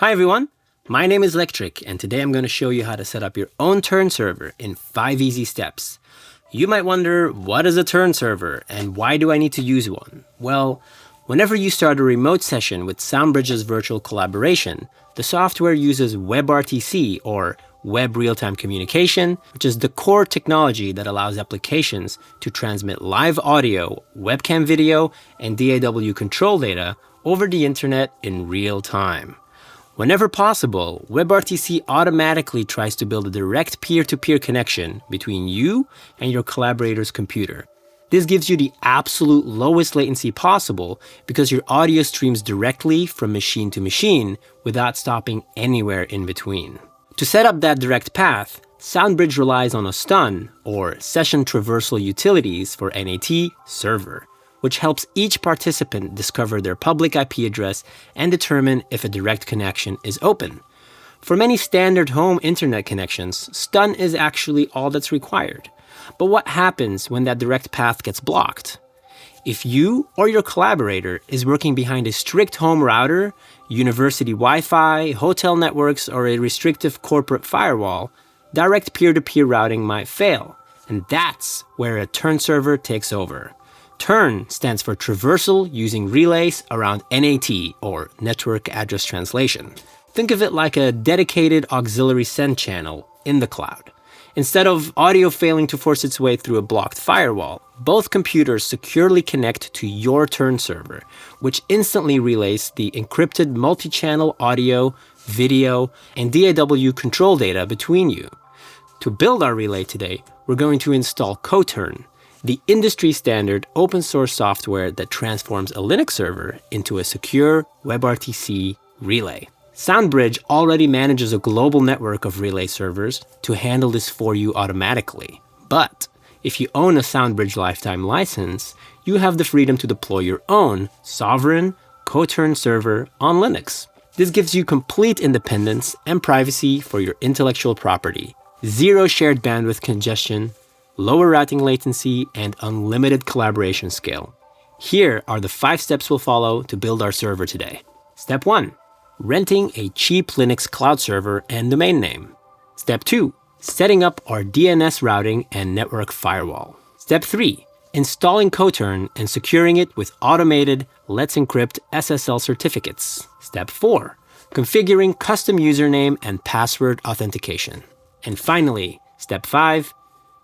Hi everyone, my name is Electric, and today I'm going to show you how to set up your own TURN server in 5 easy steps. You might wonder, what is a TURN server and why do I need to use one? Well, whenever you start a remote session with SoundBridge's Virtual Collaboration, the software uses WebRTC, or Web Real-Time Communication, which is the core technology that allows applications to transmit live audio, webcam video, and DAW control data over the internet in real time. Whenever possible, WebRTC automatically tries to build a direct peer-to-peer connection between you and your collaborator's computer. This gives you the absolute lowest latency possible because your audio streams directly from machine to machine without stopping anywhere in between. To set up that direct path, SoundBridge relies on a STUN, or Session Traversal Utilities for NAT, server, which helps each participant discover their public IP address and determine if a direct connection is open. For many standard home internet connections, STUN is actually all that's required. But what happens when that direct path gets blocked? If you or your collaborator is working behind a strict home router, university Wi-Fi, hotel networks, or a restrictive corporate firewall, direct peer-to-peer routing might fail. And that's where a TURN server takes over. TURN stands for Traversal Using Relays Around NAT, or Network Address Translation. Think of it like a dedicated auxiliary send channel in the cloud. Instead of audio failing to force its way through a blocked firewall, both computers securely connect to your TURN server, which instantly relays the encrypted multi-channel audio, video, and DAW control data between you. To build our relay today, we're going to install CoTURN, the industry-standard open-source software that transforms a Linux server into a secure WebRTC relay. SoundBridge already manages a global network of relay servers to handle this for you automatically. But if you own a SoundBridge lifetime license, you have the freedom to deploy your own sovereign CoTURN server on Linux. This gives you complete independence and privacy for your intellectual property, zero shared bandwidth congestion, lower routing latency, and unlimited collaboration scale. Here are the 5 steps we'll follow to build our server today. Step 1. Renting a cheap Linux cloud server and domain name. Step 2. Setting up our DNS routing and network firewall. Step 3. Installing CoTURN and securing it with automated Let's Encrypt SSL certificates. Step 4. Configuring custom username and password authentication. And finally, Step 5.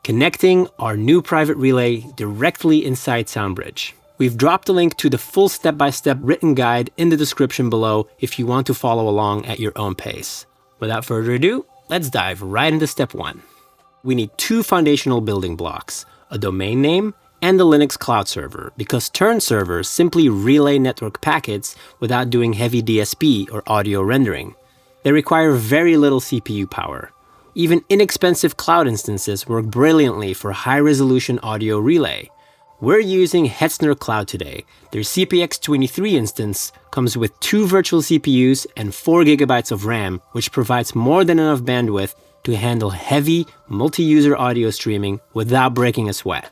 Connecting our new private relay directly inside SoundBridge. We've dropped a link to the full step-by-step written guide in the description below if you want to follow along at your own pace. Without further ado, let's dive right into step 1. We need 2 foundational building blocks, a domain name and a Linux cloud server, because TURN servers simply relay network packets without doing heavy DSP or audio rendering. They require very little CPU power. Even inexpensive cloud instances work brilliantly for high-resolution audio relay. We're using Hetzner Cloud today. Their CPX23 instance comes with 2 virtual CPUs and 4 GB of RAM, which provides more than enough bandwidth to handle heavy, multi-user audio streaming without breaking a sweat.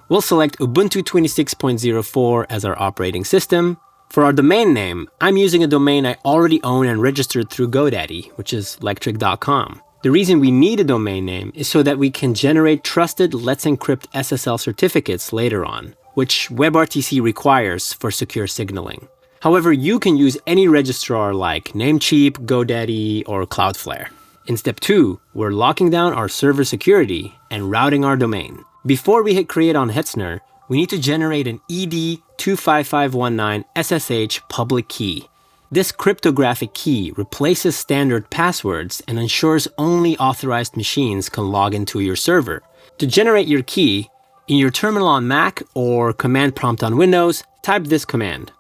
We'll select Ubuntu 26.04 as our operating system. For our domain name, I'm using a domain I already own and registered through GoDaddy, which is electric.com. The reason we need a domain name is so that we can generate trusted Let's Encrypt SSL certificates later on, which WebRTC requires for secure signaling. However, you can use any registrar like Namecheap, GoDaddy, or Cloudflare. In step 2, we're locking down our server security and routing our domain. Before we hit create on Hetzner, we need to generate an ED25519 SSH public key. This cryptographic key replaces standard passwords and ensures only authorized machines can log into your server. To generate your key, in your terminal on Mac or command prompt on Windows, type this command.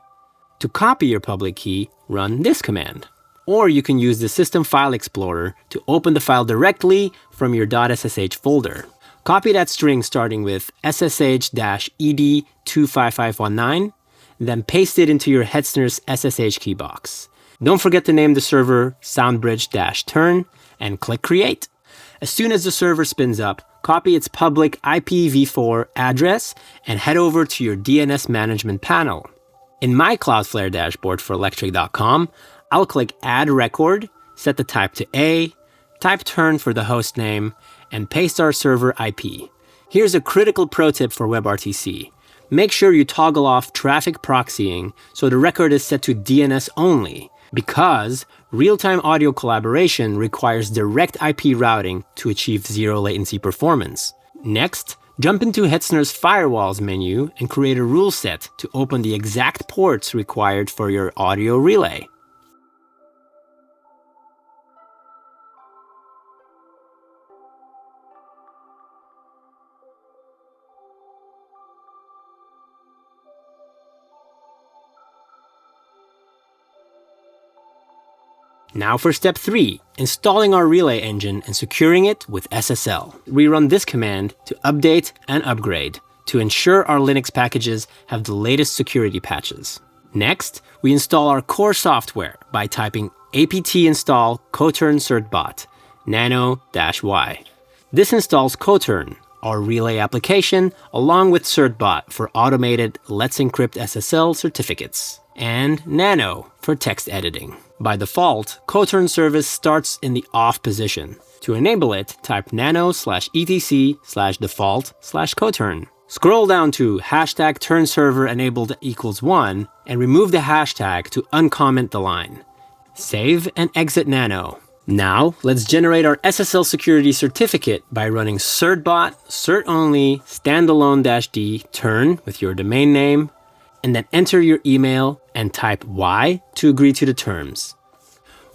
To copy your public key, run this command. Or you can use the System File Explorer to open the file directly from your .ssh folder. Copy that string starting with SSH-ED25519, then paste it into your Hetzner's SSH key box. Don't forget to name the server SoundBridge-TURN and click Create. As soon as the server spins up, copy its public IPv4 address and head over to your DNS management panel. In my Cloudflare dashboard for electric.com, I'll click Add Record, set the type to A, type turn for the host name, and paste our server IP. Here's a critical pro tip for WebRTC. Make sure you toggle off traffic proxying so the record is set to DNS only, because real-time audio collaboration requires direct IP routing to achieve zero latency performance. Next, jump into Hetzner's Firewalls menu and create a rule set to open the exact ports required for your audio relay. Now for step 3, installing our relay engine and securing it with SSL. We run this command to update and upgrade to ensure our Linux packages have the latest security patches. Next, we install our core software by typing apt install CoTURN certbot nano-y. This installs CoTURN, our relay application, along with certbot for automated Let's Encrypt SSL certificates, and nano for text editing. By default, CoTURN service starts in the off position. To enable it, type nano/etc/default/CoTURN. Scroll down to hashtag turn server enabled equals 1 and remove the hashtag to uncomment the line. Save and exit nano. Now, let's generate our SSL security certificate by running certbot certonly standalone-d turn with your domain name, and then enter your email and type Y to agree to the terms.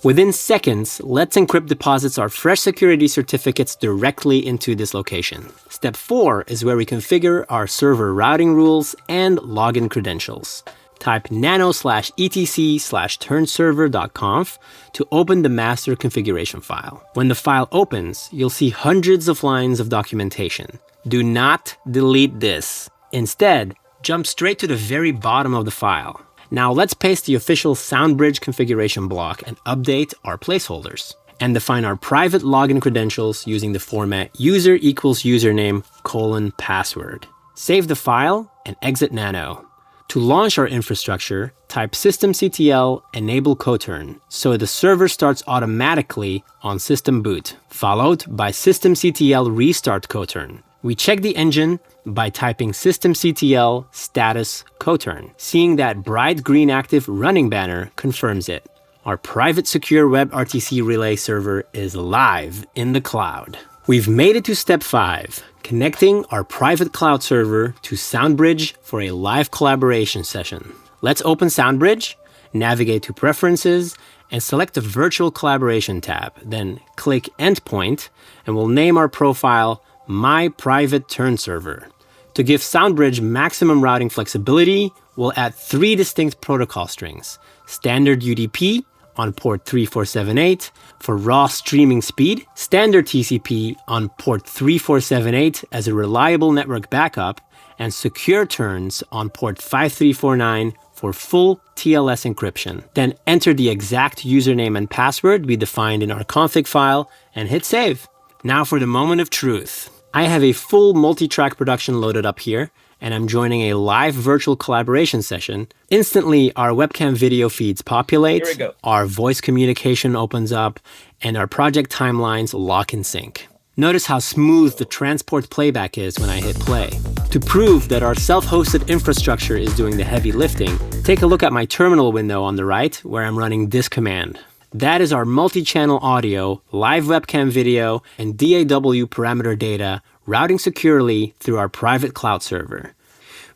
Within seconds, Let's Encrypt deposits our fresh security certificates directly into this location. Step 4 is where we configure our server routing rules and login credentials. Type nano/etc/turnserver.conf to open the master configuration file. When the file opens, you'll see hundreds of lines of documentation. Do not delete this. Instead, jump straight to the very bottom of the file. Now let's paste the official SoundBridge configuration block and update our placeholders. And define our private login credentials using the format user equals username:password. Save the file and exit nano. To launch our infrastructure, type systemctl enable CoTURN so the server starts automatically on system boot, followed by systemctl restart CoTURN. We check the engine by typing systemctl status CoTURN. Seeing that bright green active running banner confirms it. Our private secure WebRTC relay server is live in the cloud. We've made it to step 5, connecting our private cloud server to SoundBridge for a live collaboration session. Let's open SoundBridge, navigate to Preferences, and select the Virtual Collaboration tab. Then click Endpoint, and we'll name our profile My Private Turn Server. To give SoundBridge maximum routing flexibility, we'll add 3 distinct protocol strings. Standard UDP on port 3478 for raw streaming speed, standard TCP on port 3478 as a reliable network backup, and secure turns on port 5349 for full TLS encryption. Then enter the exact username and password we defined in our config file and hit save. Now for the moment of truth. I have a full multi-track production loaded up here, and I'm joining a live virtual collaboration session. Instantly, our webcam video feeds populate, our voice communication opens up, and our project timelines lock in sync. Notice how smooth the transport playback is when I hit play. To prove that our self-hosted infrastructure is doing the heavy lifting, take a look at my terminal window on the right, where I'm running this command. That is our multi-channel audio, live webcam video, and DAW parameter data routing securely through our private cloud server.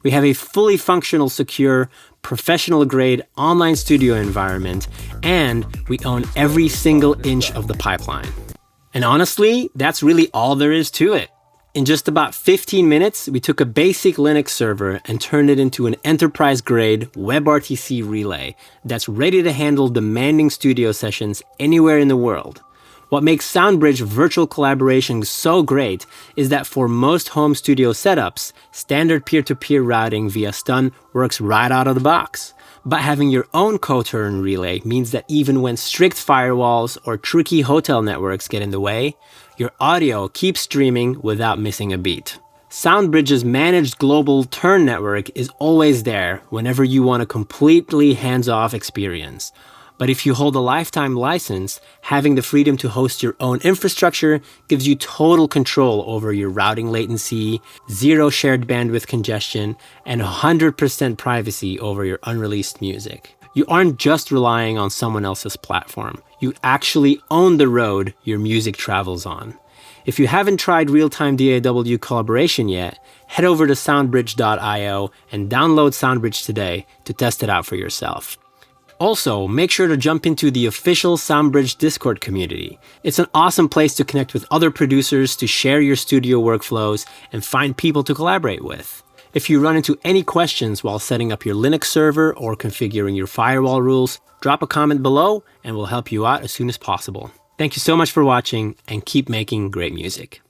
We have a fully functional, secure, professional-grade online studio environment, and we own every single inch of the pipeline. And honestly, that's really all there is to it. In just about 15 minutes, we took a basic Linux server and turned it into an enterprise-grade WebRTC relay that's ready to handle demanding studio sessions anywhere in the world. What makes SoundBridge Virtual Collaboration so great is that for most home studio setups, standard peer-to-peer routing via STUN works right out of the box. But having your own CoTURN relay means that even when strict firewalls or tricky hotel networks get in the way, your audio keeps streaming without missing a beat. SoundBridge's managed global turn network is always there whenever you want a completely hands-off experience. But if you hold a lifetime license, having the freedom to host your own infrastructure gives you total control over your routing latency, zero shared bandwidth congestion, and 100% privacy over your unreleased music. You aren't just relying on someone else's platform. You actually own the road your music travels on. If you haven't tried real-time DAW collaboration yet, head over to soundbridge.io and download SoundBridge today to test it out for yourself. Also, make sure to jump into the official SoundBridge Discord community. It's an awesome place to connect with other producers, to share your studio workflows, and find people to collaborate with. If you run into any questions while setting up your Linux server or configuring your firewall rules, drop a comment below and we'll help you out as soon as possible. Thank you so much for watching, and keep making great music.